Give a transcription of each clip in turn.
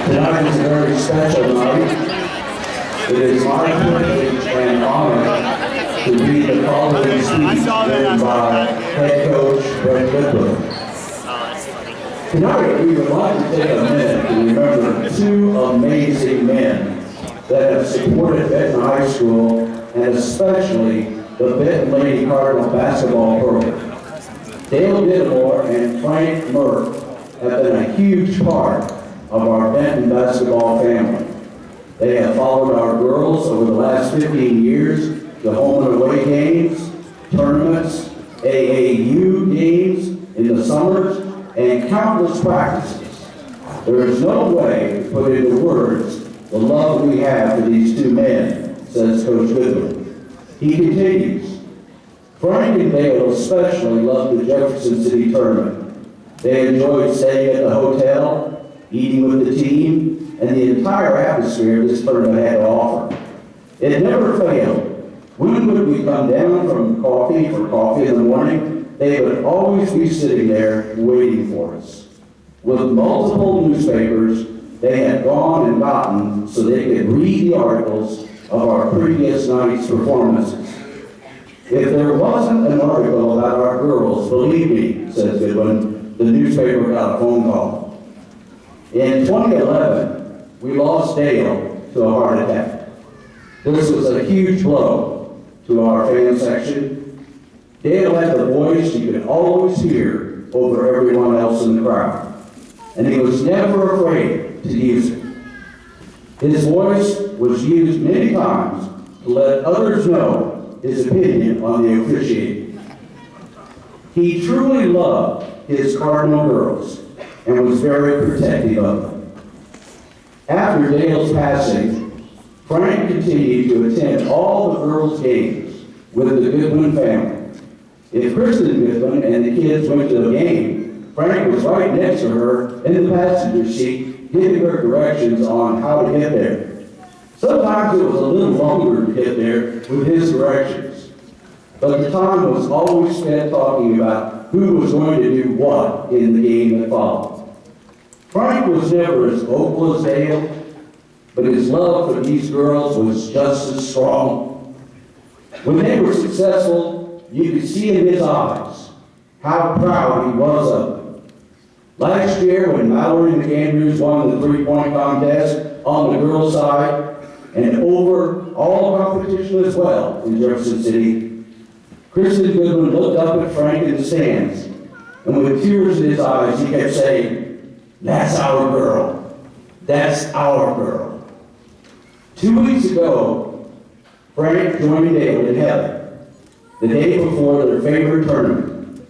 Tonight is a very special night. It is my privilege and honor to read the following speech given by head coach Brett Goodwin. Tonight we would like to take a minute to remember two amazing men that have supported Benton High School and especially the Benton Lady Cardinal basketball program. Dale Dittemore and Frank Murph have been a huge part of our Benton basketball family. They have followed our girls over the last 15 years to home and away games, tournaments, AAU games in the summers, and countless practices. There is no way to put into words the love we have for these two men, says Coach Goodwin. He continues, Frank and Dale especially loved the Jefferson City tournament. They enjoyed staying at the hotel, eating with the team, and the entire atmosphere this tournament had to offer. It never failed. When would we come down from coffee for coffee in the morning, they would always be sitting there waiting for us. With multiple newspapers, they had gone and gotten so they could read the articles of our previous night's performances. If there wasn't an article about our girls, believe me, says Goodwin, the newspaper got a phone call. In 2011, we lost Dale to a heart attack. This was a huge blow to our fan section. Dale had the voice you could always hear over everyone else in the crowd, and he was never afraid to use it. His voice was used many times to let others know his opinion on the officiating. He truly loved his Cardinal girls and was very protective of them. After Dale's passing, Frank continued to attend all the girls' games with the Goodwin family. If Kristen Goodwin and the kids went to a game, Frank was right next to her in the passenger seat, giving her directions on how to get there. Sometimes it was a little longer to get there with his directions, but the time was always spent talking about who was going to do what in the game that followed. Frank was never as vocal as Dale, but his love for these girls was just as strong. When they were successful, you could see in his eyes how proud he was of them. Last year, when Mallory McAndrews won the three-point contest on the girls' side, and over all competition as well in Jefferson City, Kristen Goodwin looked up at Frank in the stands, and with tears in his eyes, he kept saying, "That's our girl. That's our girl." 2 weeks ago, Frank joined Dale in heaven, the day before their favorite tournament.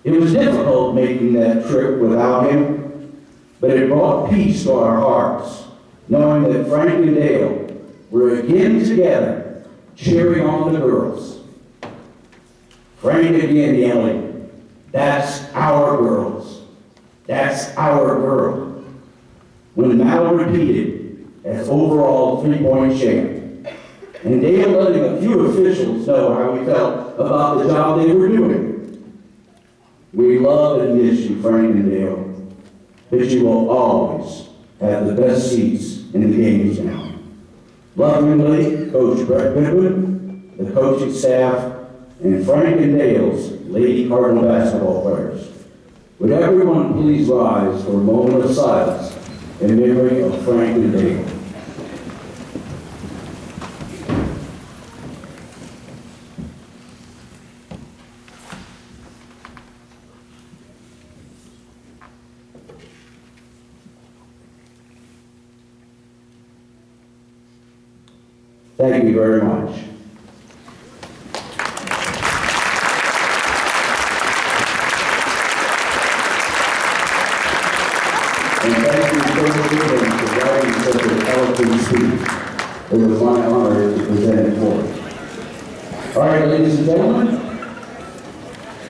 It was difficult making that trip without him, but it brought peace to our hearts, knowing that Frank and Dale were again together, cheering on the girls. Frank again yelling, "That's our girls. That's our girl." When Mal repeated as overall three-point champ, and Dale letting a few officials know how he felt about the job they were doing. We love and miss you, Frank and Dale, but you will always have the best seats in the games now. Lovingly, Coach Brett Goodwin, the coaching staff, and Frank and Dale's Lady Cardinal basketball players. Would everyone please rise for a moment of silence in memory of Frank and Dale. Thank you very much. And thank you for writing such an eloquent speech. It was my honor to present it forward. All right, ladies and gentlemen,